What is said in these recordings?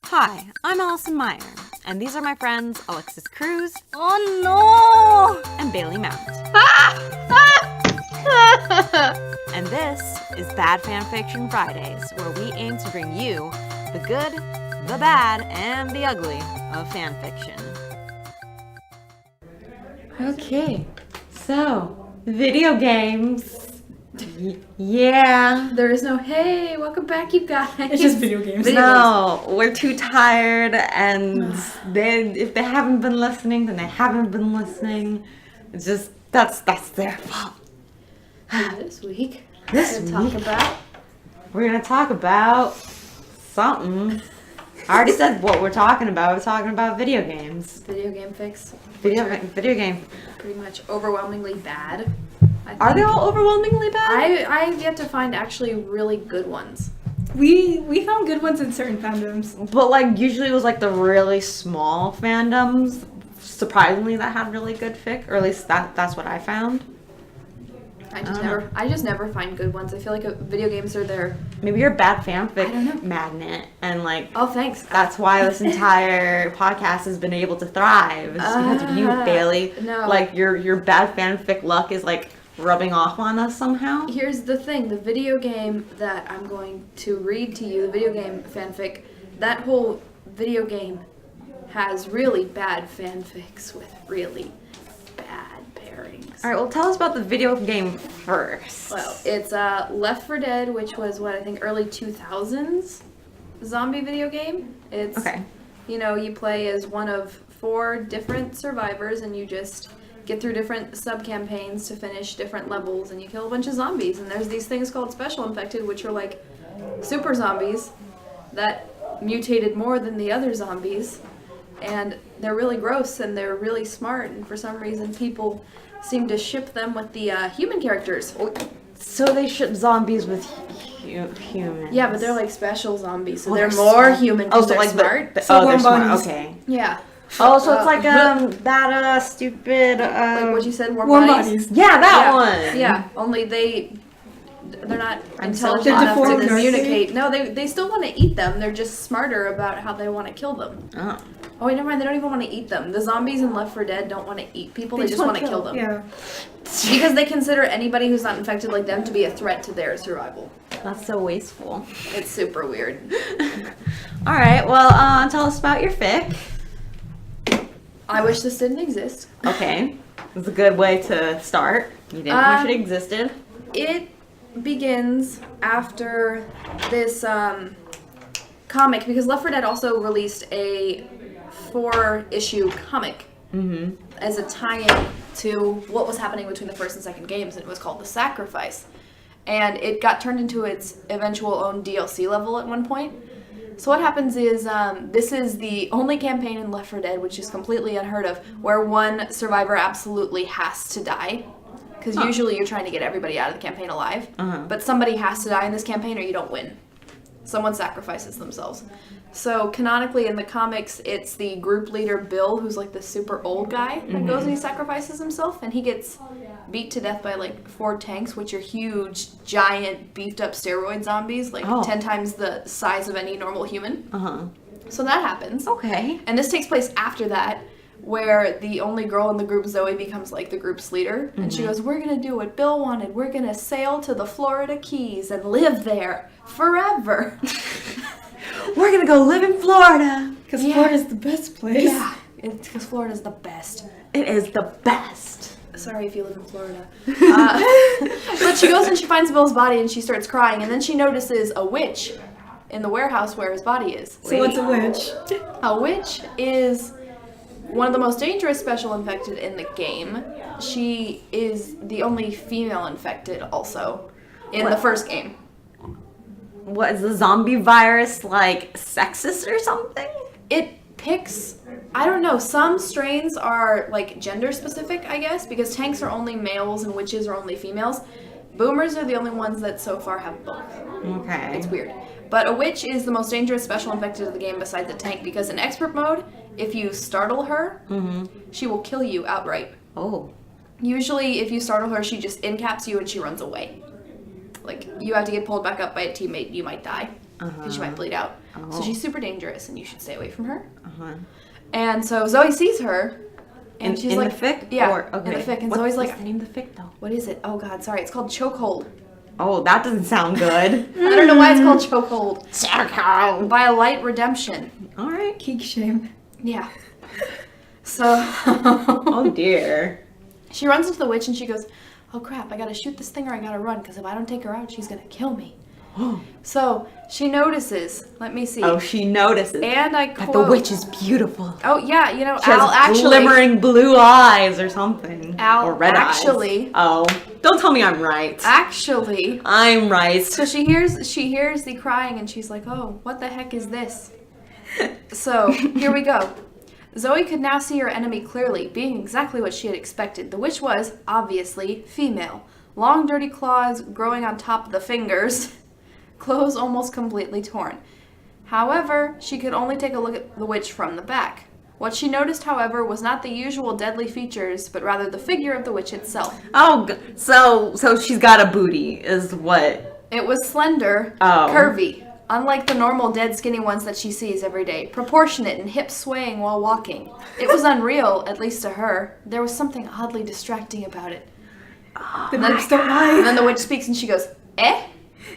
Hi, I'm Allison Meyer, and these are my friends Alexis Cruz Oh no! and Bailey Mount. And this is Bad Fanfiction Fridays, where we aim to bring you the good, the bad, and the ugly of fanfiction. Okay, so video games. Yeah. There is no, hey, welcome back, you guys. It's just video games. No, we're too tired, and if they haven't been listening, then they haven't been listening. It's just that's their fault. This week, This we're gonna week? talk about We're gonna talk about something. I already said what we're talking about. We're talking about video games. video game fix. Video which game. are pretty much overwhelmingly bad. I Are they think. all overwhelmingly bad? I've yet to find actually really good ones. We found good ones in certain fandoms. But like usually it was like the really small fandoms, surprisingly, that had really good fic, or at least that's what I found. I just never find good ones. I feel like video games are there. Maybe you're a bad I don't know. fanfic magnet, and like Oh, thanks. that's why this entire podcast has been able to thrive. It's because of you, Bailey. no. Like your bad fanfic luck is like rubbing off on us somehow. Here's the thing, the video game that I'm going to read to you, the video game fanfic, that whole video game has really bad fanfics with really bad pairings. All right, well, tell us about the video game first. Well, it's Left 4 Dead, which was what I think early 2000s zombie video game. It's Okay. you know, you play as one of 4 different survivors and you just get through different sub-campaigns to finish different levels and you kill a bunch of zombies. And there's these things called special infected, which are like super zombies that mutated more than the other zombies. And they're really gross and they're really smart, and for some reason people seem to ship them with the human characters. So they ship zombies with humans. Yeah, but they're like special zombies, so Oh, they're they're more smart. human Oh, because so they're like smart. oh, they're warm smart. bodies. Okay. Yeah. Oh, so it's like Like that stupid what you said, warm Warm bodies. bodies. Yeah, that Yeah. one. Yeah, only they're not I'm so intelligent They're enough to deformed, aren't they? communicate. No, they still want to eat them. They're just smarter about how they want to kill them. Oh. Oh, wait, never mind. They don't even want to eat them. The zombies in Left 4 Dead don't want to eat people. They just want to kill them. Yeah. Because they consider anybody who's not infected like them to be a threat to their survival. That's so wasteful. It's super weird. All right, well, tell us about your fic. I wish this didn't exist. Okay, it's a good way to start. You didn't wish it existed. It begins after this comic, because Left 4 Dead also released a 4-issue comic as a tie-in to what was happening between the first and second games, and it was called The Sacrifice. And it got turned into its eventual own DLC level at one point. So what happens is, this is the only campaign in Left 4 Dead, which is completely unheard of, where one survivor absolutely has to die. Because usually you're trying to get everybody out of the campaign alive. But somebody has to die in this campaign or you don't win. Someone sacrifices themselves. So canonically in the comics, it's the group leader Bill, who's like the super old guy, that goes and he sacrifices himself, and he gets beat to death by like 4 tanks, which are huge, giant, beefed up steroid zombies, like 10 times the size of any normal human. So that happens. Okay. And this takes place after that, where the only girl in the group, Zoe, becomes like the group's leader. And she goes, we're going to do what Bill wanted. We're going to sail to the Florida Keys and live there forever. We're gonna go live in Florida. Because Yeah. Florida's the best place. Yeah, it's because Florida's the best. It is the best. Sorry if you live in Florida. But she goes and she finds Bill's body and she starts crying. And then she notices a witch in the warehouse where his body is. So what's a witch? A witch is one of the most dangerous special infected in the game. She is the only female infected also in the first game. What is the zombie virus like sexist or something? It picks, I don't know, some strains are like gender specific, I guess, because tanks are only males and witches are only females. Boomers are the only ones that so far have both. Okay. It's weird. But a witch is the most dangerous special infected of the game besides a tank, because in expert mode, if you startle her, she will kill you outright. Oh. Usually, if you startle her, she just incaps you and she runs away. Like, you have to get pulled back up by a teammate, you might die, because you might bleed out. So she's super dangerous, and you should stay away from her. Uh-huh. And so Zoe sees her, and she's in like, the fic? Yeah, Or, okay. in the fic. And What's, Zoe's like, what's the name of the fic, though? what is it? Oh, God, sorry. It's called Chokehold. Oh, that doesn't sound good. I don't know why it's called Chokehold. Chokehold. By a light redemption. All right. Geek shame. Yeah. So Oh, dear. she runs into the witch, and she goes, oh, crap, I gotta shoot this thing or I gotta run, because if I don't take her out, she's gonna kill me. So she notices, let me see. Oh, she notices And I that quote, the witch is beautiful. oh, yeah, you know, She Al has actually... glimmering blue eyes or something. Al or red actually- eyes. Oh, don't tell me I'm right. Actually... I'm right. So she hears the crying, and she's like, oh, what the heck is this? So, here we go. Zoe could now see her enemy clearly, being exactly what she had expected. The witch was, obviously, female. Long, dirty claws growing on top of the fingers. Clothes almost completely torn. However, she could only take a look at the witch from the back. What she noticed, however, was not the usual deadly features, but rather the figure of the witch itself. Oh, so she's got a booty, is what? It was slender, Oh. curvy, unlike the normal dead skinny ones that she sees every day, proportionate and hips swaying while walking. It was unreal, at least to her. There was something oddly distracting about it. The lips don't And lie. then the witch speaks and she goes, eh?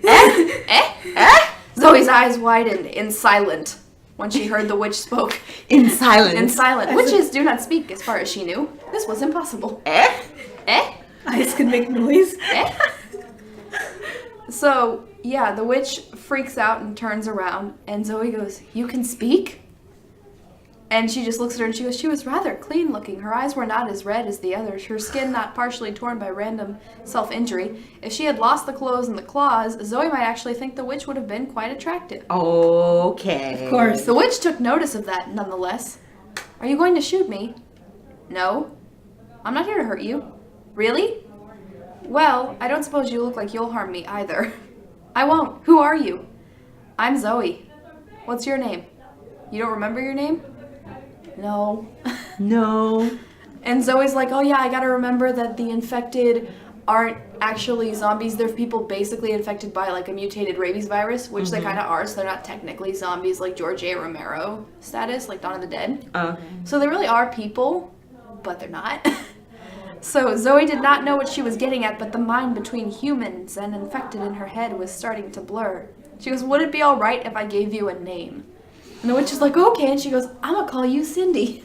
Eh? Eh? Eh? Zoe's eyes widened in silent when she heard the witch spoke. In silence. In silent. Witches do not speak as far as she knew. This was impossible. Eh? Eh? Eyes can make noise. Eh? So, yeah, the witch freaks out and turns around, and Zoe goes, you can speak? And she just looks at her and she goes, she was rather clean looking. Her eyes were not as red as the others, her skin not partially torn by random self-injury. If she had lost the clothes and the claws, Zoe might actually think the witch would have been quite attractive. Okay. Of course. The witch took notice of that, nonetheless. Are you going to shoot me? No. I'm not here to hurt you. Really? Well, I don't suppose you look like you'll harm me either. I won't. Who are you? I'm Zoe. What's your name? You don't remember your name? No. No. And Zoe's like, oh yeah, I gotta remember that the infected aren't actually zombies. They're people basically infected by like a mutated rabies virus, which they kind of are, so they're not technically zombies like George A. Romero status, like Dawn of the Dead. Okay. So they really are people, but they're not. So Zoe did not know what she was getting at, but the mind between humans and infected in her head was starting to blur. She goes, would it be alright if I gave you a name? And the witch is like, okay, and she goes, I'm gonna call you Cindy.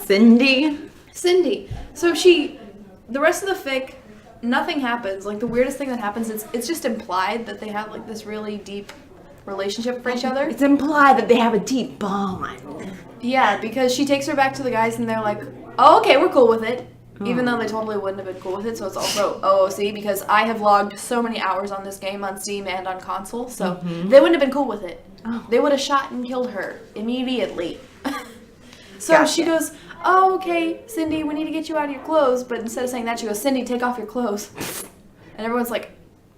Cindy? Cindy. So the rest of the fic, nothing happens. Like, the weirdest thing that happens, it's just implied that they have, like, this really deep relationship for each other. It's implied that they have a deep bond. Yeah, because she takes her back to the guys, and they're like, oh, okay, we're cool with it. Even though they totally wouldn't have been cool with it, so it's also OOC, because I have logged so many hours on this game on Steam and on console, so they wouldn't have been cool with it. Oh. They would have shot and killed her immediately. So Gotcha. she goes, oh, okay, Cindy, we need to get you out of your clothes, but instead of saying that, she goes, Cindy, take off your clothes. And everyone's like,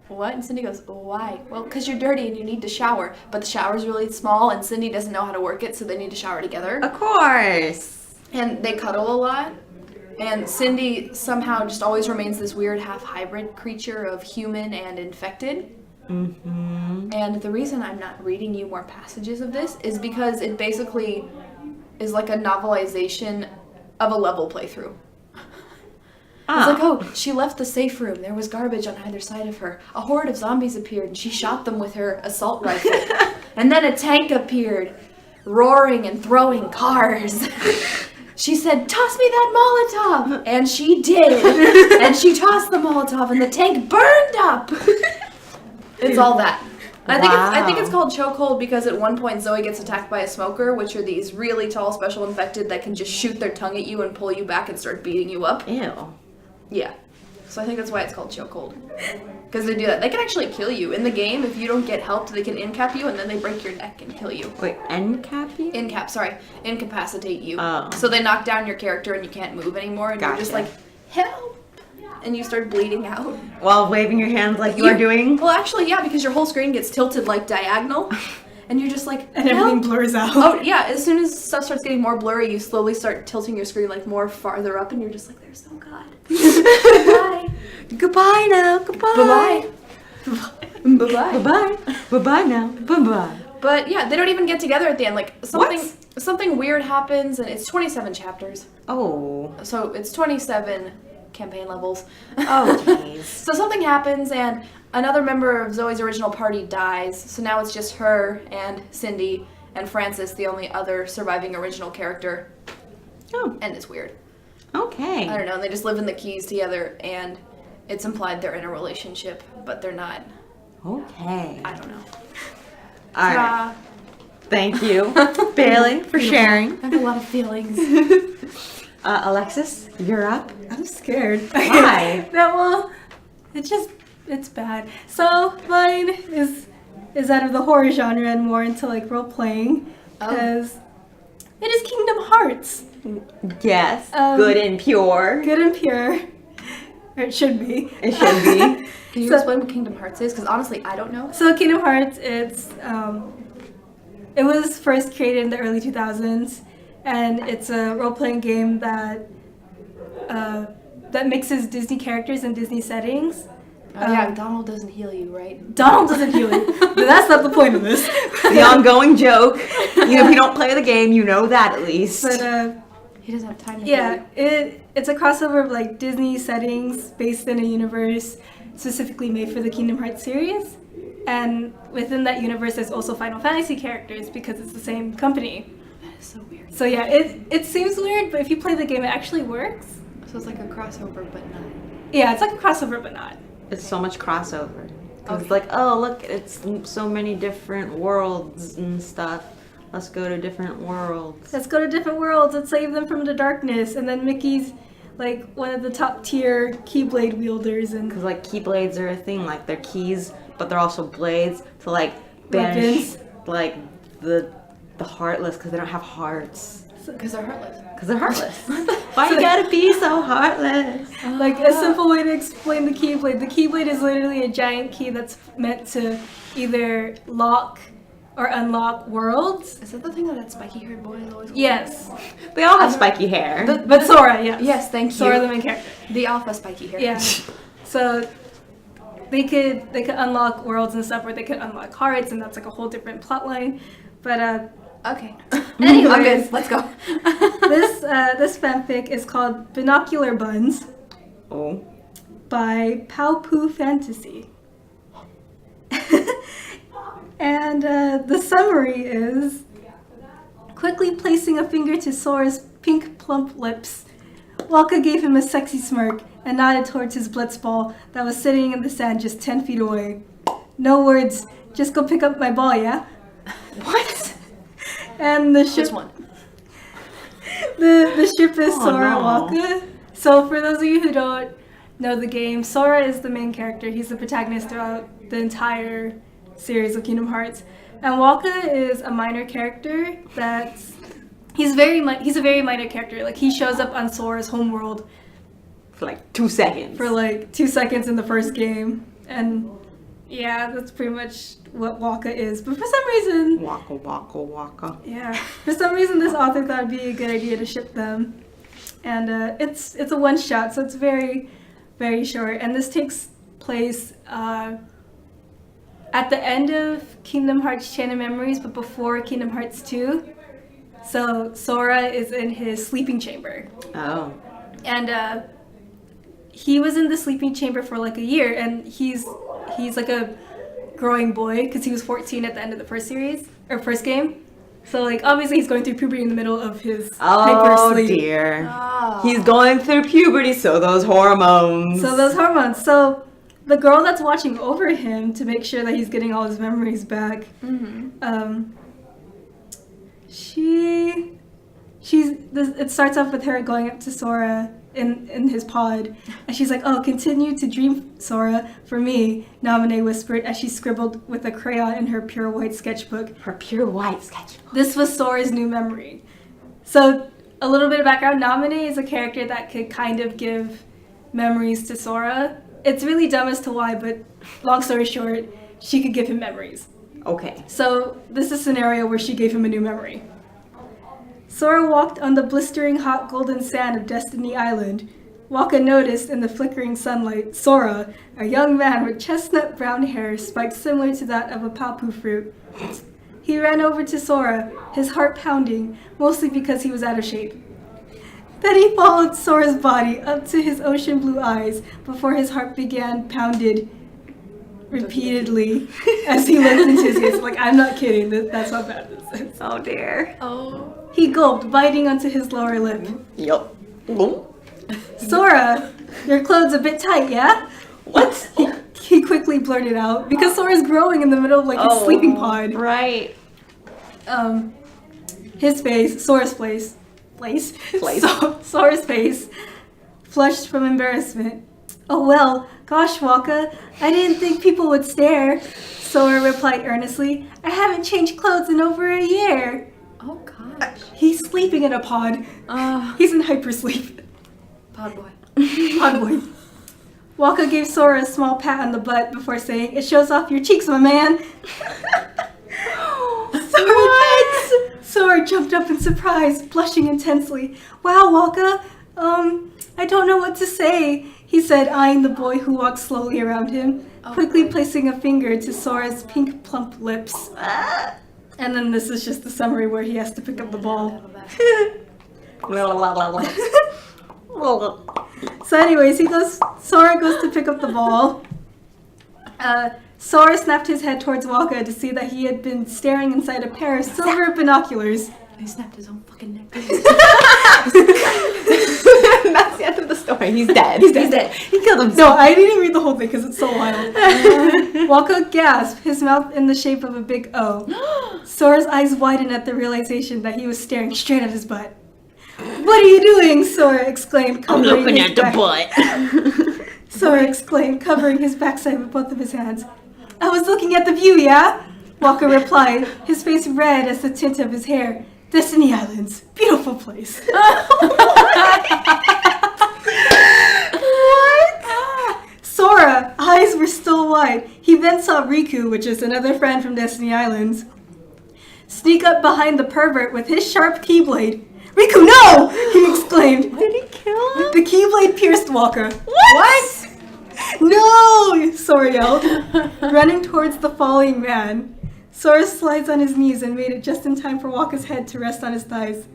what? And Cindy goes, why? Well, because you're dirty and you need to shower, but the shower's really small, and Cindy doesn't know how to work it, so they need to shower together. Of course. And they cuddle a lot. And Cindy somehow just always remains this weird half-hybrid creature of human and infected. Mm-hmm. And the reason I'm not reading you more passages of this is because it basically is like a novelization of a level playthrough. It's like, oh, she left the safe room. There was garbage on either side of her. A horde of zombies appeared, and she shot them with her assault rifle. And then a tank appeared, roaring and throwing cars. She said, toss me that Molotov! And she did. And she tossed the Molotov, and the tank burned up. It's all that. I think it's called Chokehold because at one point Zoe gets attacked by a smoker, which are these really tall special infected that can just shoot their tongue at you and pull you back and start beating you up. Ew. Yeah. So I think that's why it's called Chokehold. Because they do that. They can actually kill you. In the game, if you don't get helped, they can incap you and then they break your neck and kill you. Wait, NCAP? Incapacitate you. Oh. So they knock down your character and you can't move anymore and you're just Gotcha. like, help! And you start bleeding out. While waving your hands like you are doing? Well, actually, yeah, because your whole screen gets tilted like diagonal. And you're just like, And help! everything blurs out. Oh, yeah, as soon as stuff starts getting more blurry, you slowly start tilting your screen like more farther up and you're just like, there's no God. Bye. Goodbye now. Goodbye. Bye-bye. Bye-bye. Bye-bye. Bye-bye now. Bye-bye. But yeah, they don't even get together at the end. Like something weird happens, and it's 27 chapters. Oh. So it's 27 campaign levels. Oh, jeez. So something happens, and another member of Zoe's original party dies. So now it's just her and Cindy and Francis, the only other surviving original character. Oh. And it's weird. Okay. I don't know. And they just live in the Keys together, and it's implied they're in a relationship, but they're not. Okay. I don't know. All right. Thank you, Bailey, for sharing. I have a lot of feelings. Alexis, you're up. I'm scared. Why? It's bad. So mine is out of the horror genre and more into like role playing, because it is Kingdom Hearts. Yes. Good and pure. Good and pure. Or it should be. It should be. Can you explain what Kingdom Hearts is? Because honestly, I don't know. So Kingdom Hearts, it was first created in the early 2000s, and it's a role-playing game that mixes Disney characters and Disney settings. Yeah, Donald doesn't heal you, right? Donald doesn't heal you. But that's not the point of this. The ongoing joke. You know, if you don't play the game, you know that at least. But He doesn't have time to heal you. it's a crossover of like Disney settings based in a universe specifically made for the Kingdom Hearts series. And within that universe, there's also Final Fantasy characters because it's the same company. That is so weird. So yeah, it seems weird, but if you play the game, it actually works. So it's like a crossover, but not. Yeah, it's like a crossover, but not. It's so much crossover. Because Okay. like, oh, look, it's so many different worlds and stuff. Let's go to different worlds. Let's go to different worlds and save them from the darkness. And then Mickey's like one of the top tier Keyblade wielders. And Because like keyblades are a thing. Like they're keys, but they're also blades to like banish like the heartless because they don't have hearts. Because they're heartless. Because they're heartless. Why you gotta be so heartless? like a simple way to explain the Keyblade. The Keyblade is literally a giant key that's meant to either lock or unlock worlds. Is that the thing that spiky-haired boy is always? Yes. They all have spiky hair. But Sora, yes. Yes, thank you. Sora, the main character. The alpha spiky hair. Yeah. So they could unlock worlds and stuff, or they could unlock hearts, and that's like a whole different plot line. But Okay. anyways, I'm good. Let's go. this fanfic is called Binocular Buns Oh. by Poo Fantasy. And the summary is: quickly placing a finger to Sora's pink plump lips, Waka gave him a sexy smirk and nodded towards his blitzball that was sitting in the sand just 10 feet away. No words, just go pick up my ball, yeah? What? And the ship, Just one. the ship is Oh, Sora no. Waka. So for those of you who don't know the game, Sora is the main character. He's the protagonist throughout the entire series of Kingdom Hearts. And Waka is a minor character he's a very minor character. Like he shows up on Sora's homeworld For like 2 seconds. for like 2 seconds in the first game. And yeah, that's pretty much what Waka is. But for some reason, Waka waka waka. yeah, for some reason this author thought it'd be a good idea to ship them. And it's a one shot, so it's very, very short. And this takes place at the end of Kingdom Hearts Chain of Memories, but before Kingdom Hearts 2. So Sora is in his sleeping chamber. Oh. And he was in the sleeping chamber for like a year, and he's like a growing boy because he was 14 at the end of the first game. So like obviously he's going through puberty in the middle of his hyper Oh sleep. dear. Oh. He's going through puberty, so those hormones. So those hormones. So the girl that's watching over him to make sure that he's getting all his memories back, it starts off with her going up to Sora in his pod, and she's like, "Oh, continue to dream, Sora, for me," Naminé whispered as she scribbled with a crayon in her pure white sketchbook. Her pure white sketchbook. This was Sora's new memory. So a little bit of background: Naminé is a character that could kind of give memories to Sora. It's really dumb as to why, but long story short, she could give him memories. Okay. So this is a scenario where she gave him a new memory. Sora walked on the blistering hot golden sand of Destiny Island. Waka noticed in the flickering sunlight Sora, a young man with chestnut brown hair spiked similar to that of a papu fruit. He ran over to Sora, his heart pounding, mostly because he was out of shape. Then he followed Sora's body up to his ocean blue eyes before his heart began pounded repeatedly as he looked into his eyes. Like, I'm not kidding. That's how bad this is. Oh dear. Oh. He gulped, biting onto his lower lip. Yup. Sora, your clothes a bit tight, yeah? What? He quickly blurted out because Sora's growing in the middle of like his sleeping pod. Right. His face, Sora's face, Sora's face flushed from embarrassment. Oh well, gosh, Waka, I didn't think people would stare. Sora replied earnestly. I haven't changed clothes in over a year. Oh gosh. He's sleeping in a pod. He's in hypersleep. Pod boy. Pod boy. Waka gave Sora a small pat on the butt before saying, "It shows off your cheeks, my man." Sora jumped up in surprise, blushing intensely. Wow, Waka, I don't know what to say, he said, eyeing the boy who walked slowly around him, quickly placing a finger to Sora's pink, plump lips. And then this is just the summary where he has to pick up the ball. So anyways, Sora goes to pick up the ball. Sora snapped his head towards Waka to see that he had been staring inside a pair of silver binoculars. He snapped his own fucking neck. That's the end of the story. He's dead. He's dead. He killed himself. No, I didn't read the whole thing because it's so wild. Waka gasped, his mouth in the shape of a big O. Sora's eyes widened at the realization that he was staring straight at his butt. What are you doing? Sora exclaimed, covering his back. butt. Sora exclaimed, covering his backside with both of his hands. I was looking at the view, yeah? Waka replied, his face red as the tint of his hair. Destiny Islands, beautiful place. What? Sora, eyes were still wide. He then saw Riku, which is another friend from Destiny Islands, sneak up behind the pervert with his sharp keyblade. Riku, no! He exclaimed. Did he kill him? The keyblade pierced Walker. What? No! Sora yelled, running towards the falling man. Sora slides on his knees and made it just in time for Walker's head to rest on his thighs.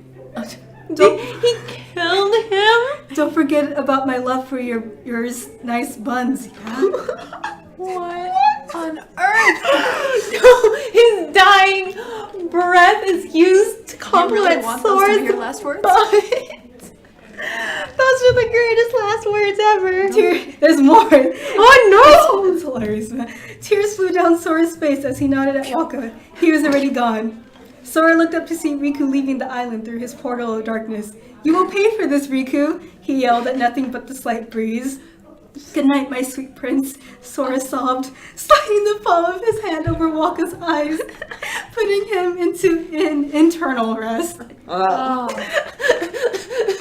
Did he kill him? Don't forget about my love for yours nice buns, yeah? What on earth? No, his dying breath is used to You compliment really want those to Sora's be your last words? butt. Those are the greatest last words ever. There's more. Oh no! It's hilarious, man. Tears flew down Sora's face as he nodded at Waka. He was already gone. Sora looked up to see Riku leaving the island through his portal of darkness. You will pay for this, Riku, he yelled at nothing but the slight breeze. Good night, my sweet prince, Sora sobbed, sliding the palm of his hand over Waka's eyes, putting him into an internal rest. Oh.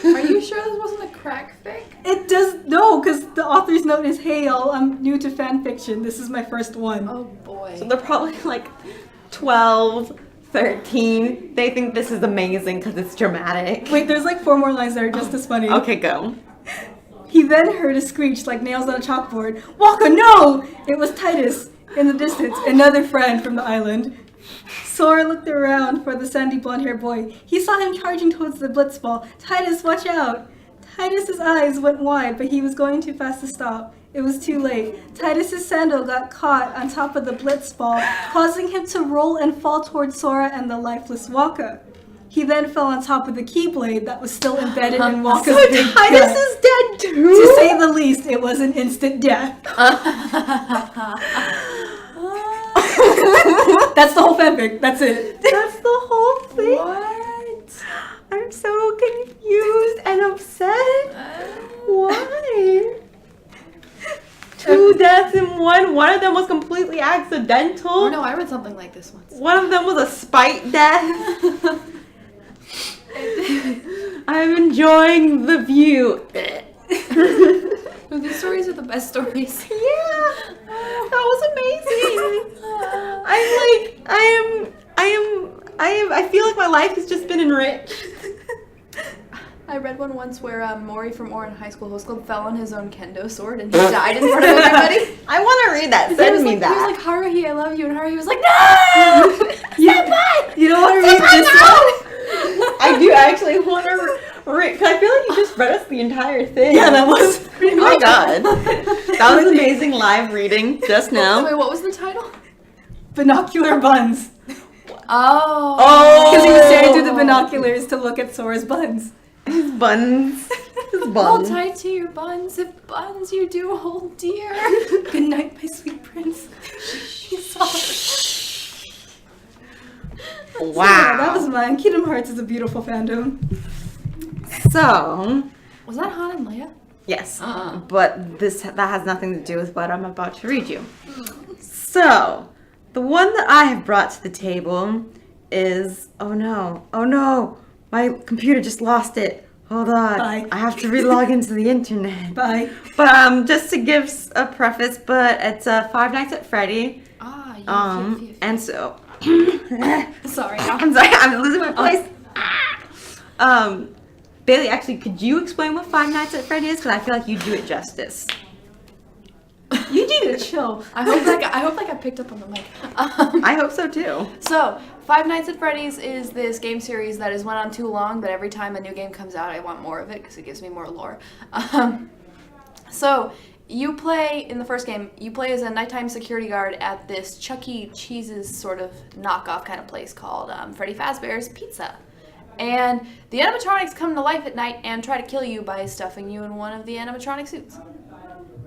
Are you sure this wasn't a crack fic? It does, no, because the author's note is, hey y'all, I'm new to fanfiction. This is my first one. Oh boy. So they're probably like 12, 13. They think this is amazing because it's dramatic. Wait, there's like 4 more lines that are just as funny. Okay, go. He then heard a screech like nails on a chalkboard. Waka, no! It was Titus, in the distance, another friend from the island. Sora looked around for the sandy blonde-haired boy. He saw him charging towards the blitzball. Titus, watch out! Titus's eyes went wide, but he was going too fast to stop. It was too late. Titus's sandal got caught on top of the blitzball, causing him to roll and fall towards Sora and the lifeless Waka. He then fell on top of the keyblade that was still embedded in Waka's So big Titus gut. is dead too? To say the least, it was an instant death. That's the whole fanfic. That's it. That's the whole thing? What? I'm so confused and upset. Why? 2 deaths in one. One of them was completely accidental. Oh no, I read something like this once. One of them was a spite death. I'm enjoying the view. These stories are the best stories. Yeah, that was amazing. I feel like my life has just been enriched. I read one once where Maury from Orin High School Host Club fell on his own kendo sword and he died in front of everybody. I want to read that. He Send was me like, that. He was like, Haruhi, I love you. And Haruhi was like, no! Yeah. You don't want to read this one? I do actually want to read, because I feel like you just read us the entire thing. Yeah, that was pretty Oh my much. god. That was amazing live reading just now. Wait, what was the title? Binocular buns. Oh. Because he was staring through the binoculars to look at Sora's buns. His buns. His Hold buns. tight to your buns. If buns you do hold dear. Good night, my sweet prince. She's soft. Wow. Yeah, that was mine. Kingdom Hearts is a beautiful fandom. So, Was that Han and Leia? yes, but that has nothing to do with what I'm about to read you. So, the one that I have brought to the table is, oh no, my computer just lost it. Hold on, Bye. I have to relog into the internet. Bye. But just to give a preface, but it's Five Nights at Freddy. Ah, yeah. And so, Sorry. I'm sorry, I'm losing my voice. Bailey, actually, could you explain what Five Nights at Freddy is? Because I feel like you do it justice. You need to chill. I hope I picked up on the mic. I hope so too. So, Five Nights at Freddy's is this game series that has went on too long, but every time a new game comes out, I want more of it because it gives me more lore. So, you play, in the first game, you play as a nighttime security guard at this Chuck E. Cheese's sort of knockoff kind of place called Freddy Fazbear's Pizza. And the animatronics come to life at night and try to kill you by stuffing you in one of the animatronic suits.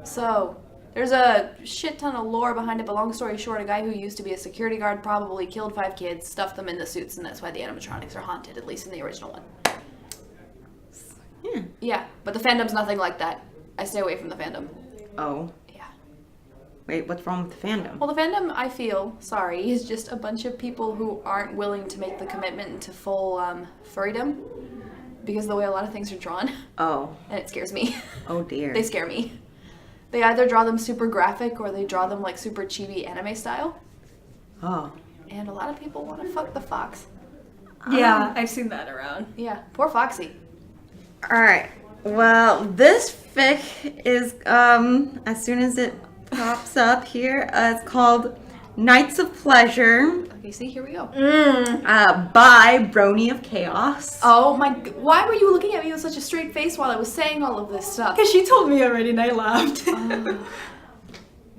So, there's a shit ton of lore behind it, but long story short, a guy who used to be a security guard probably killed 5 kids, stuffed them in the suits, and that's why the animatronics are haunted, at least in the original one. Yeah. Yeah, but the fandom's nothing like that. I stay away from the fandom. Oh. Yeah. Wait, what's wrong with the fandom? Well, the fandom, I feel, sorry, is just a bunch of people who aren't willing to make the commitment into full furrydom because of the way a lot of things are drawn, Oh. and it scares me. Oh dear. They scare me. They either draw them super graphic or they draw them like super chibi anime style, Oh. and a lot of people want to fuck the fox. Yeah, I've seen that around. Yeah, poor Foxy. Alright. Well, this fic is, as soon as it pops up here, it's called Nights of Pleasure, Okay, see, here we go. by Brony of Chaos. Oh my, why were you looking at me with such a straight face while I was saying all of this stuff? Because she told me already and I laughed.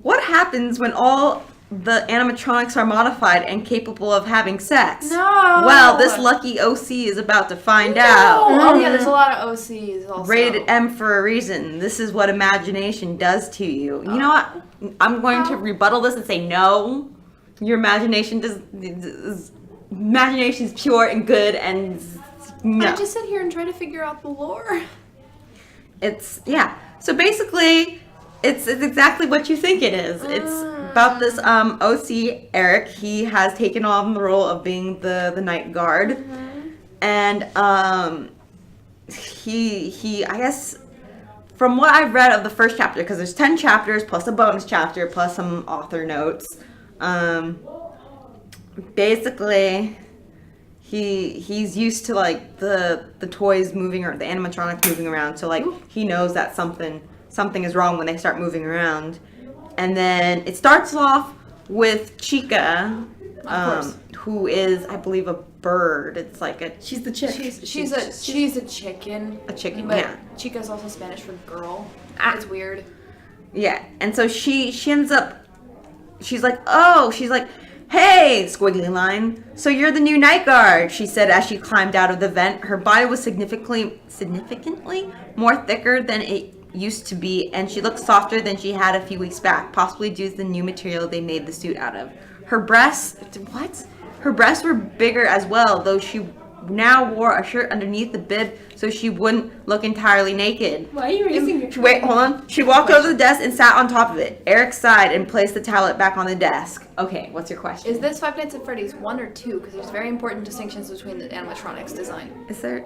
What happens when all the animatronics are modified and capable of having sex? No! Well, this lucky OC is about to find out. Oh yeah, there's a lot of OCs also. Rated M for a reason. This is what imagination does to you. You know what? I'm going to rebuttal this and say no. Your imagination imagination is pure and good, and no. I just sit here and try to figure out the lore. It's yeah. So basically, it's exactly what you think it is. It's about this OC Eric. He has taken on the role of being the night guard, and he I guess from what I've read of the first chapter, because there's 10 chapters plus a bonus chapter plus some author notes. Basically, he's used to like the toys moving or the animatronics moving around, so like he knows that something is wrong when they start moving around. And then it starts off with Chica, who is, I believe, a bird. It's like a She's the chick. She's a chicken. A chicken, but yeah. Chica's also Spanish for girl. It's weird. Yeah, and so she ends up, she's like, hey, squiggly line, so you're the new night guard, she said as she climbed out of the vent. Her body was significantly more thicker than it used to be, and she looked softer than she had a few weeks back, possibly due to the new material they made the suit out of. Her breasts were bigger as well, though she now wore a shirt underneath the bib so she wouldn't look entirely naked. Why are you raising your Wait, hold on. She walked over to the desk and sat on top of it. Eric sighed and placed the tablet back on the desk. Okay, what's your question? Is this Five Nights at Freddy's 1 or 2? Because there's very important distinctions between the animatronics design. Is there?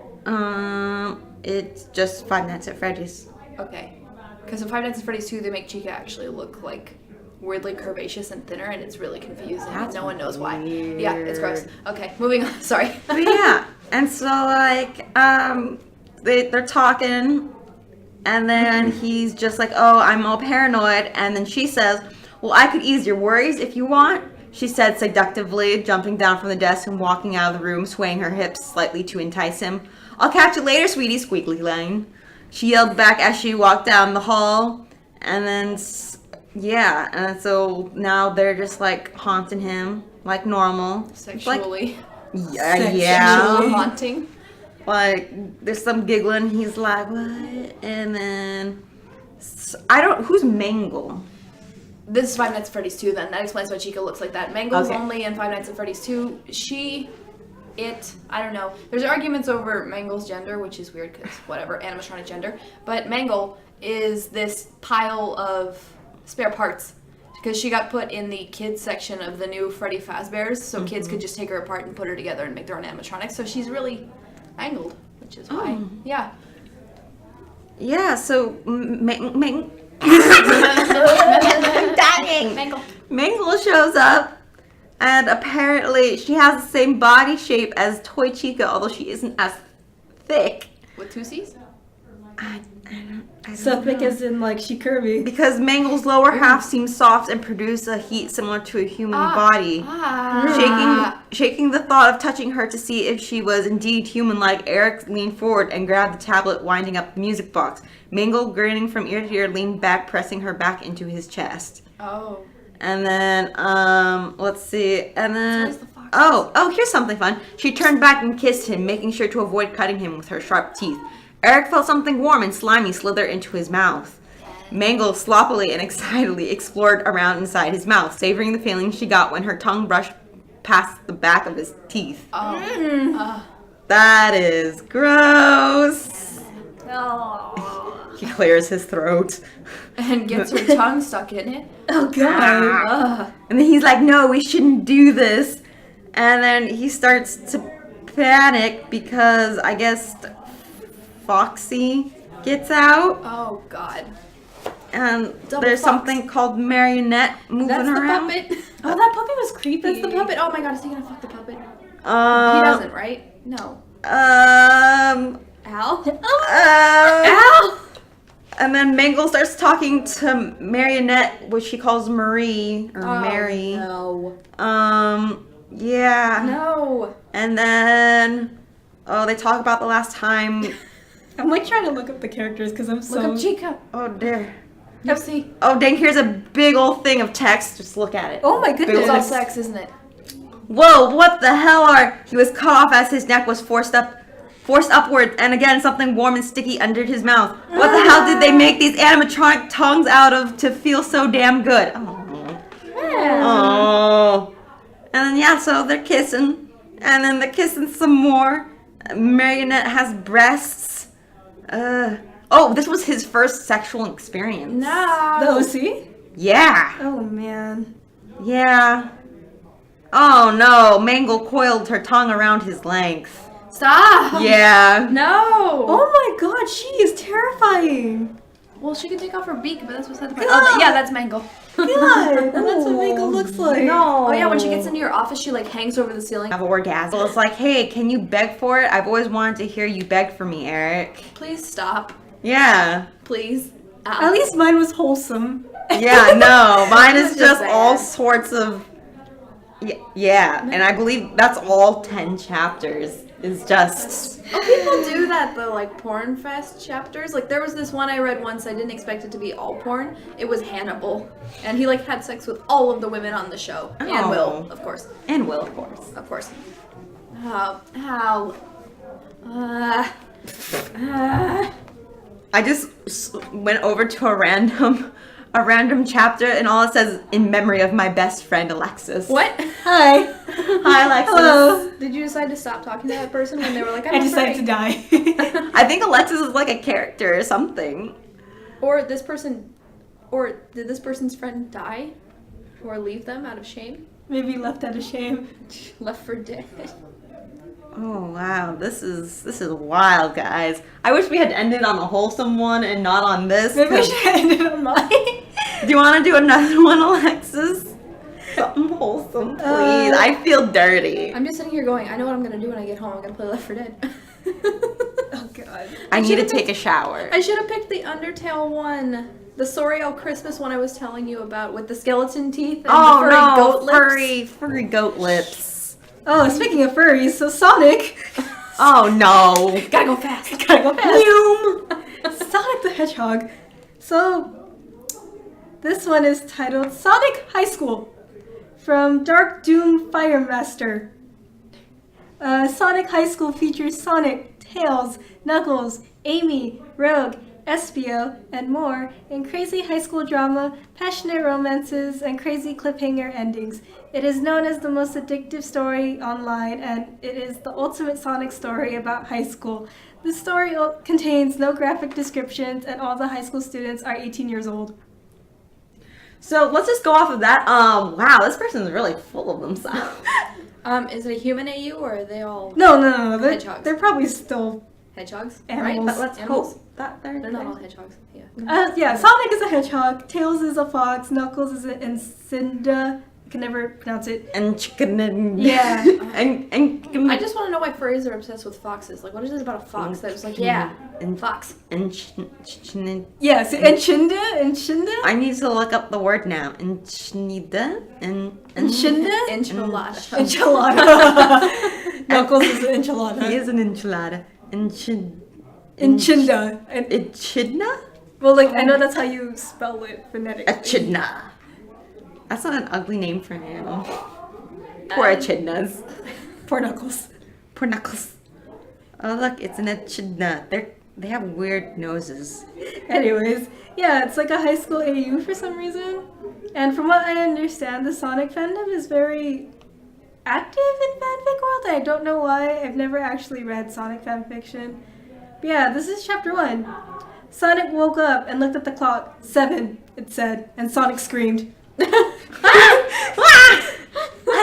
It's just Five Nights at Freddy's. Okay. Because in Five Nights at Freddy's 2, they make Chica actually look like weirdly curvaceous and thinner, and it's really confusing. That's no one knows why. weird. Yeah, it's gross. Okay, moving on. Sorry. But yeah, and so like, they're talking, and then he's just like, oh, I'm all paranoid, and then she says, well, I could ease your worries if you want. she said seductively, jumping down from the desk and walking out of the room, swaying her hips slightly to entice him. "I'll catch you later, sweetie," squeaky line. She yelled back as she walked down the hall, and then, and so now they're just, like, haunting him like normal. Sexually. Like, Sexual yeah. haunting. Like, there's some giggling, he's like, what? And then, who's Mangle? This is Five Nights at Freddy's 2 then. That explains why Chica looks like that. Mangle's Okay. only in Five Nights at Freddy's 2. I don't know. There's arguments over Mangle's gender, which is weird because whatever, animatronic gender. But Mangle is this pile of spare parts because she got put in the kids section of the new Freddy Fazbear's, so kids could just take her apart and put her together and make their own animatronics. So she's really mangled, which is why. Yeah. Yeah, so Mangle. Mangle shows up, and apparently she has the same body shape as Toy Chica, although she isn't as thick. With 2 C's? I So don't thick know. as in like she curvy. Because Mangle's lower half seems soft and produce a heat similar to a human body. Shaking the thought of touching her to see if she was indeed human-like, Eric leaned forward and grabbed the tablet, winding up the music box. Mangle, grinning from ear to ear, leaned back, pressing her back into his chest. Oh. And then, let's see, and then, Where's the fox? oh, here's something fun. She turned back and kissed him, making sure to avoid cutting him with her sharp teeth. Eric felt something warm and slimy slither into his mouth. Mangle sloppily and excitedly explored around inside his mouth, savoring the feeling she got when her tongue brushed past the back of his teeth. That is gross. He clears his throat. And gets her tongue stuck in it. Oh god. And then he's like, no, we shouldn't do this. And then he starts to panic because I guess Foxy gets out. Oh god. And Double there's Fox. something called Marionette moving That's the around. puppet. Oh, that puppy was creepy. That's the puppet. Oh my god, is he gonna fuck the puppet? He Um, doesn't, right? No. Um, Al? Al! And then Mangle starts talking to Marionette, which she calls Marie, or Mary. No. Yeah. No. And then, they talk about the last time. I'm like trying to look up the characters because I'm so. Look up Chica. Oh, dear. No, see. Oh, dang, here's a big old thing of text. Just look at it. Oh my It's all goodness. sex, isn't it? Whoa, what the hell are... He was cut off as his neck was forced upward, and again, something warm and sticky under his mouth. What the hell did they make these animatronic tongues out of to feel so damn good? Oh. And then, yeah, so they're kissing. And then they're kissing some more. Marionette has breasts. This was his first sexual experience. No. The OC? Yeah. Oh man. Yeah. Oh no, Mangle coiled her tongue around his length. Stop. Yeah. No. Oh my god, she is terrifying. Well, she can take off her beak, but that's what's the point. God. Oh, yeah, that's Mangle. God, and that's what Mangle looks like. No. Oh yeah, when she gets into your office, she like hangs over the ceiling. Have an orgasm. It's like, hey, can you beg for it? I've always wanted to hear you beg for me, Eric. Please stop. Yeah. Please. Ow. At least mine was wholesome. Yeah, no. Mine is Just just all bad. sorts of... Yeah, and I believe that's all 10 chapters. Is just... Oh, people do that though, like porn fest chapters. Like there was this one I read once. I didn't expect it to be all porn. It was Hannibal, and he like had sex with all of the women on the show, and Oh. Will, of course, And Will, of course. of course. How? I just went over to a random chapter, and all it says, in memory of my best friend, Alexis. What? Hi. Hi, Alexis. Hello. Did you decide to stop talking to that person when they were like, I decided to die. I think Alexis is like a character or something. Or this person, or did this person's friend die, or leave them out of shame? Maybe left out of shame. Left for dead. Oh wow, this is wild, guys. I wish we had ended on a wholesome one and not on this. Maybe I 'cause- should end it on mine. Do you want to do another one, Alexis? Something wholesome, please. I feel dirty. I'm just sitting here going, I know what I'm gonna do when I get home. I'm gonna play Left 4 Dead. Oh god. I need to should've take a shower. I should have picked the Undertale one. The Sorry Christmas one I was telling you about with the skeleton teeth and Oh the furry no, goat lips. furry goat lips. Oh, speaking of furries, so Sonic. Oh no. Gotta go fast. Gotta go fast. Noom. Sonic the Hedgehog. So, this one is titled Sonic High School from Dark Doom Firemaster. Sonic High School features Sonic, Tails, Knuckles, Amy, Rogue, Espio, and more in crazy high school drama, passionate romances, and crazy cliffhanger endings. It is known as the most addictive story online, and it is the ultimate Sonic story about high school. The story contains no graphic descriptions, and all the high school students are 18 years old. So let's just go off of that. Wow, this person's really full of themselves. Is it a human AU or are they all No. Hedgehogs. They're probably still hedgehogs? Animals. Right? But let's Animals. hope that They're not all hedgehogs. Yeah. Yeah, Sonic is a hedgehog, Tails is a fox, Knuckles is an Encinda. I can never pronounce it. and chicken and Yeah. and I just want to know why furries are obsessed with foxes. Like, what is it about a fox that was like, yeah, and fox. Yes, Enchinda? I need to look up the word now. Enchinida and Enchinda? Enchilada. Enchilada. Knuckles is an He enchilada. is an enchilada. Enchinda. Echidna? Well, like, I know that's how you spell it phonetically. Echidna. That's not an ugly name for an animal. Poor echidnas. Poor Knuckles. Poor knuckles. Oh look, it's an echidna. They have weird noses. Anyways, yeah, it's like a high school AU for some reason. And from what I understand, the Sonic fandom is very active in fanfic world. I don't know why. I've never actually read Sonic fanfiction. But yeah, this is chapter 1. Sonic woke up and looked at the clock. 7, it said, and Sonic screamed. I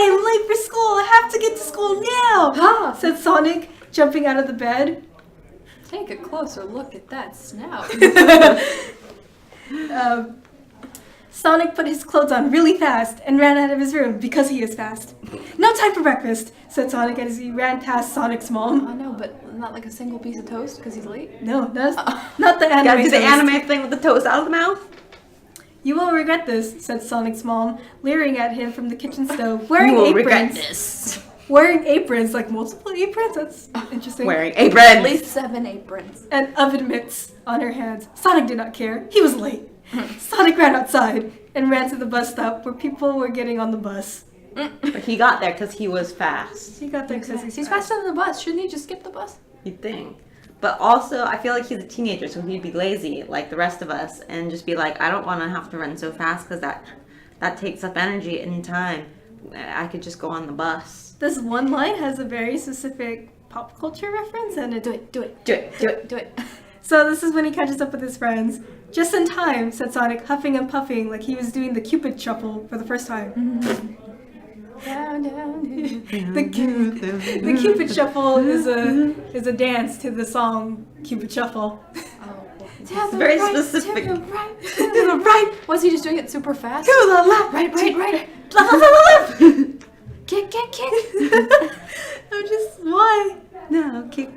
am late for school. I have to get to school now, said Sonic, jumping out of the bed. Take a closer look at that snout. Sonic put his clothes on really fast and ran out of his room because he is fast. No time for breakfast, said Sonic as he ran past Sonic's mom. I know, but not like a single piece of toast because he's late. No, that's not the anime. Gotta do the toast. anime thing with the toes out of the mouth. You will regret this, said Sonic's mom, leering at him from the kitchen stove, wearing You will aprons. regret this. Wearing aprons, like multiple aprons. That's interesting. Wearing At aprons. least 7 aprons. And oven mitts on her hands. Sonic did not care. He was late. Sonic ran outside and ran to the bus stop where people were getting on the bus. But he got there because he was fast. He got there because He's faster than the bus. Shouldn't he just skip the bus? You'd think. But also, I feel like he's a teenager, so he'd be lazy like the rest of us and just be like, I don't want to have to run so fast because that takes up energy and time. I could just go on the bus. This one line has a very specific pop culture reference, and Do it. Do it. Do it. So this is when he catches up with his friends. Just in time, said Sonic, huffing and puffing like he was doing the Cupid shuffle for the first time. Down, down, down. The Cupid shuffle is a dance to the song Cupid Shuffle. It's very specific. To the right. To the right. Was he just doing it super fast? To the left, Right. left, left, left. Kick. I'm just why? No, kick.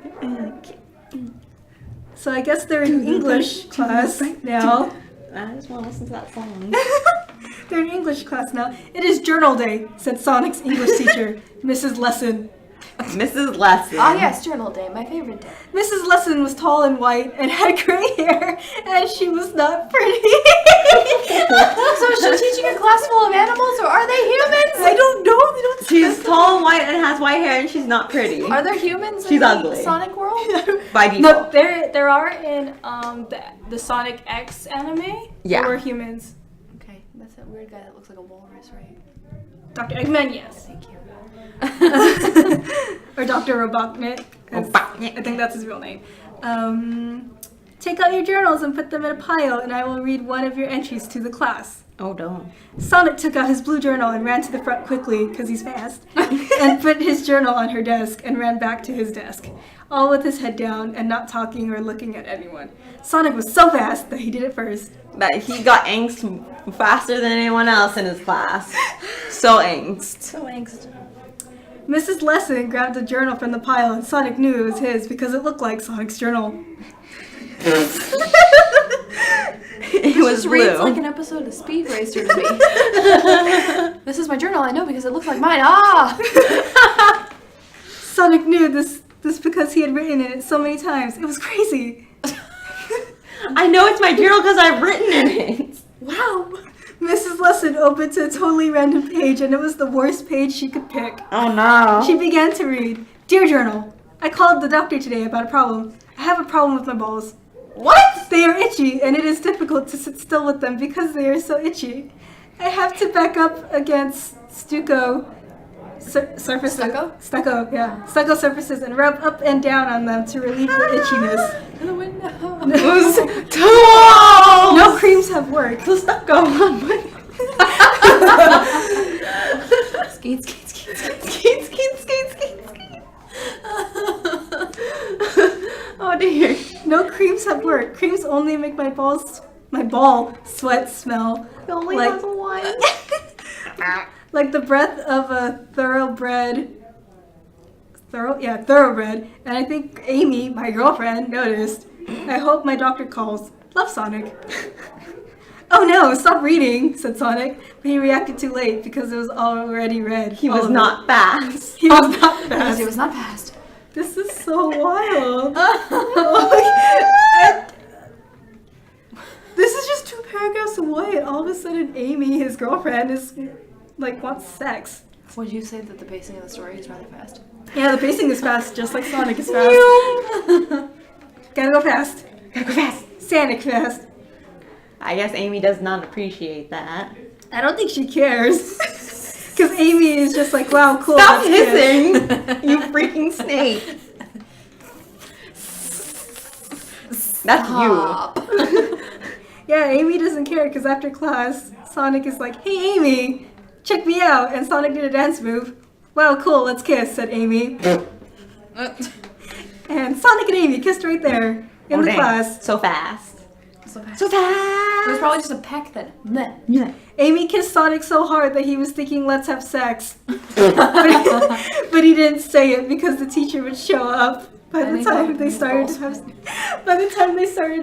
So I guess they're in English class now. I just want to listen to that song. They're in English class now. It is journal day, said Sonic's English teacher, Mrs. Lesson. Mrs. Lesson. Oh yes, journal day, my favorite day. Mrs. Lesson was tall and white and had gray hair, and she was not pretty. So is she teaching a class full of animals, or are they humans? I don't know. They don't She's tall and white and has white hair and she's not pretty. Are there humans She's in the ugly. Sonic world? By default. No, there are in the Sonic X anime. Yeah. There were humans. Okay, that's that weird guy that looks like a walrus, right? Dr. Eggman, yes. Thank you. Or Dr. Robotnik. Robotnik. I think that's his real name. Take out your journals and put them in a pile, and I will read one of your entries to the class. Oh, don't. Sonic took out his blue journal and ran to the front quickly, because he's fast, and put his journal on her desk and ran back to his desk, all with his head down and not talking or looking at anyone. Sonic was so fast that he did it first. That he got angst faster than anyone else in his class. So angst. So angst. Mrs. Lesson grabbed a journal from the pile, and Sonic knew it was his because it looked like Sonic's journal. It was blue. Reads like an episode of Speed Racer to me. This is my journal, I know, because it looks like mine. Ah! Sonic knew this because he had written it so many times. It was crazy. I know it's my journal because I've written in it. Wow. Mrs. Lesson opened to a totally random page, and it was the worst page she could pick. Oh no. She began to read, "Dear Journal, I called the doctor today about a problem. I have a problem with my balls. What? They are itchy, and it is difficult to sit still with them because they are so itchy. I have to back up against stucco surfaces. Stucco? Stucco surfaces and rub up and down on them to relieve the itchiness. In the window. It was too long. No creams have worked. The stuff go on. Skeet, skeet, skeet, skeet. Skeet, skeet, skeet, skeet, skeet. Oh dear. No creams have worked. Creams only make my ball sweat smell It only like has one. like the breath of a thoroughbred. Thoroughbred. And I think Amy, my girlfriend, noticed. I hope my doctor calls. Love, Sonic. Oh no, stop reading, said Sonic. But he reacted too late because it was already read. He was not fast. He was not Because fast. it was not fast. This is so wild. This is just 2 paragraphs away, and all of a sudden Amy, his girlfriend, is like wants sex. Would you say that the pacing of the story is rather fast? Yeah, the pacing is fast, just like Sonic is fast. Gotta go fast. Gotta go fast. Sonic fast. I guess Amy does not appreciate that. I don't think she cares. Because Amy is just like, wow, cool. Stop that's good. hissing, you freaking snake. That's you. Yeah, Amy doesn't care because after class, Sonic is like, hey, Amy, check me out. And Sonic did a dance move. Wow, cool, let's kiss, said Amy. And Sonic and Amy kissed right there in the dang. class. So fast. So fast. So fast. It was probably just a peck then. Meh. Yeah. Amy kissed Sonic so hard that he was thinking, let's have sex. But he didn't say it because the teacher would show up by the time they started to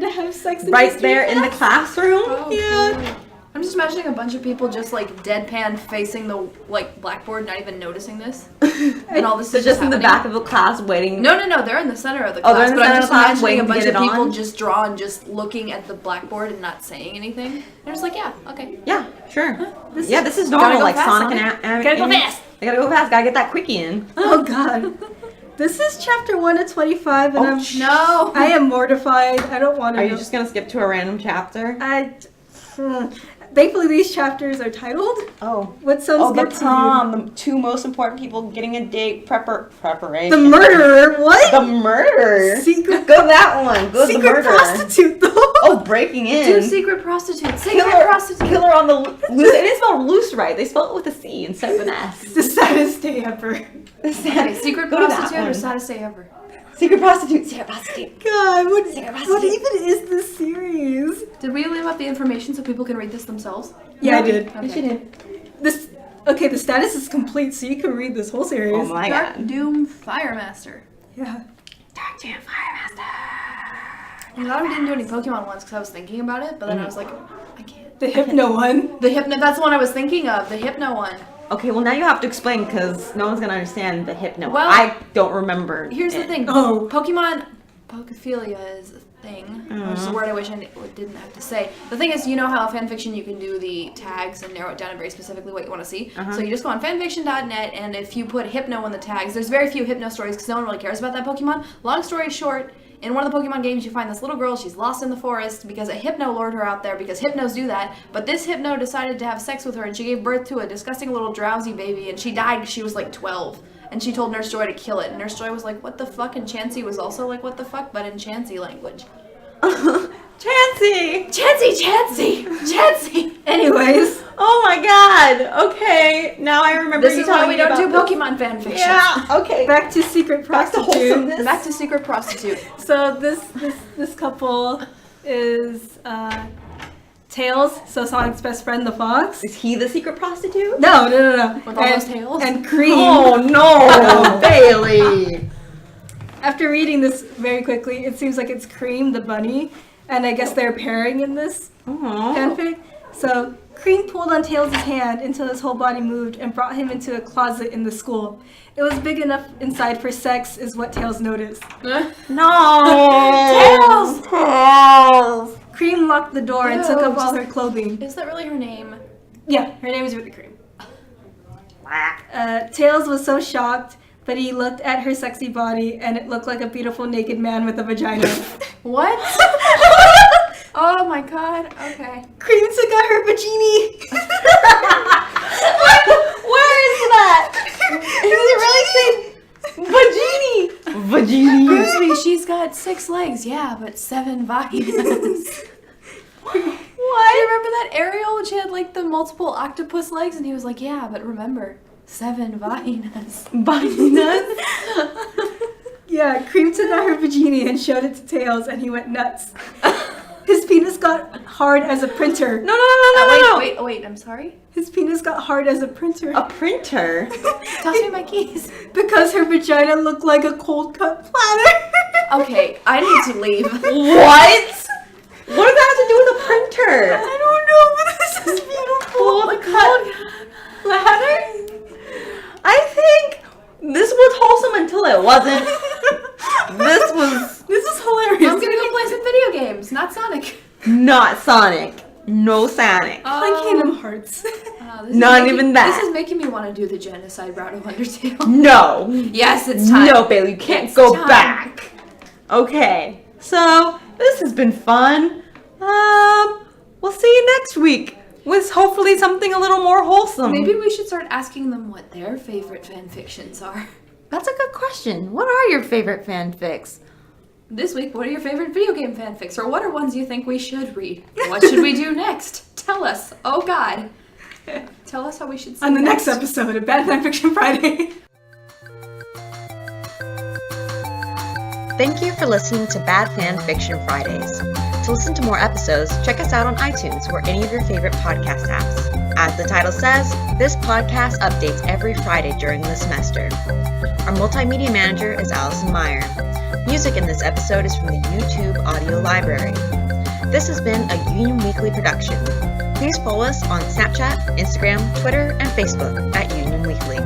have sex. in Right history there in the class. classroom. Oh, Yeah. I'm just imagining a bunch of people just like deadpan facing the like blackboard, not even noticing this, and all this So is just in the happening. back of the class waiting. No, they're in the center of the Oh, class. they're in the but I'm center just of the class imagining waiting a to bunch get of it people on? just drawing, just looking at the blackboard and not saying anything. They're just like, yeah, okay. Yeah, sure. This This is Gotta normal. go Like fast, Sonic Sonic. and Gotta go Amy. fast. They gotta go fast. Gotta get that quickie in. Oh god. This is chapter 1 of 25 and No. I am mortified. I don't want to Are know. you just gonna skip to a random chapter? Thankfully these chapters are titled. Oh. What sounds Oh, the good to prom. The 2 most important people getting a date preparation. you? The murderer. What? The murder. Secret Go that one. Go the secret murder. prostitute though. Oh, breaking in. Two secret prostitutes. Secret prostitute. Killer on the loose. It is spelled loose right. They spell it with a C instead of an S. The saddest day ever. Okay, secret Go to that prostitute or one. saddest day ever? Secret prostitute. Secret prostitute. God, what Secret even prostitute. is this series? Did we leave out the information so people can read this themselves? Yeah, I did. Yes, you did. This okay, the status is complete, so you can read this whole series. Oh my Dark god. Doom Firemaster. Yeah. Dark Jam Firemaster. I'm glad we didn't do any Pokemon ones because I was thinking about it, but then I was like, I can't. The Hypno one. The Hypno, that's the one I was thinking of, the Hypno one. Okay, well now you have to explain because no one's gonna understand the hypno. Well, I don't remember. Here's the it. thing. Oh. Pokemon, Pokophilia is a thing, which is a word I wish I didn't have to say. The thing is, you know how fanfiction you can do the tags and narrow it down to very specifically what you want to see. So you just go on fanfiction.net, and if you put Hypno in the tags, there's very few Hypno stories because no one really cares about that Pokemon. Long story short, in one of the Pokemon games, you find this little girl. She's lost in the forest because a Hypno lured her out there because Hypnos do that. But this Hypno decided to have sex with her, and she gave birth to a disgusting little drowsy baby, and she died. She was like 12. And she told Nurse Joy to kill it. And Nurse Joy was like, what the fuck? And Chansey was also like, what the fuck? But in Chansey language. Chansey! Chansey! Anyways, Oh my god! Okay, now I remember This you is why telling we me don't do about Pokemon fanfiction. this. Yeah, okay. back to Secret Back to Prostitute. wholesomeness. Back to Secret Prostitute. So this couple is Tails, so Sonic's best friend, the fox. Is he the secret prostitute? No. With all those tails? And Cream. Oh no, Bailey! After reading this very quickly, it seems like it's Cream, the bunny, and I guess they're pairing in this fanfic. So Cream pulled on Tails' hand until his whole body moved and brought him into a closet in the school. It was big enough inside for sex, is what Tails noticed. No! Tails! Cream locked the door and took Ew, off all her clothing. Is that really her name? Yeah, her name is really Cream. Tails was so shocked, but he looked at her sexy body and it looked like a beautiful naked man with a vagina. What? Oh my god. Okay. Cream took out her vagini. Where is that? Does it really say vagini? Vagini. Excuse me, she's got 6 legs, yeah, but 7 vaginas. What? Do you remember that Ariel when she had like the multiple octopus legs? And he was like, yeah, but remember, 7 vaginas. Vaginas? Yeah, Cream took out her vagini and showed it to Tails and he went nuts. His penis got hard as a printer. No. Wait, I'm sorry? His penis got hard as a printer. A printer? Toss me my keys. Because her vagina looked like a cold cut platter. Okay, I need to leave. What? What does that have to do with a printer? I don't know, but this is beautiful. Cold cut platter? I think this was wholesome until it wasn't. This is hilarious. I'm gonna go play some video games, not Sonic. Not Sonic. No Sonic. Like Kingdom Hearts. Not even that. This is making me want to do the genocide route of Undertale. No. Yes, it's time. No, Bailey, you can't It's go time. back. Okay. So, this has been fun. We'll see you next week with hopefully something a little more wholesome. Maybe we should start asking them what their favorite fanfictions are. That's a good question. What are your favorite fanfics? This week, what are your favorite video game fanfics? Or what are ones you think we should read? What should we do next? Tell us. Oh God. Tell us how we should see On the next episode of Bad Fanfiction Friday. Thank you for listening to Bad Fan Fiction Fridays. To listen to more episodes, check us out on iTunes or any of your favorite podcast apps. As the title says, this podcast updates every Friday during the semester. Our multimedia manager is Allison Meyer. Music in this episode is from the YouTube audio library. This has been a Union Weekly production. Please follow us on Snapchat, Instagram, Twitter, and Facebook at Union Weekly.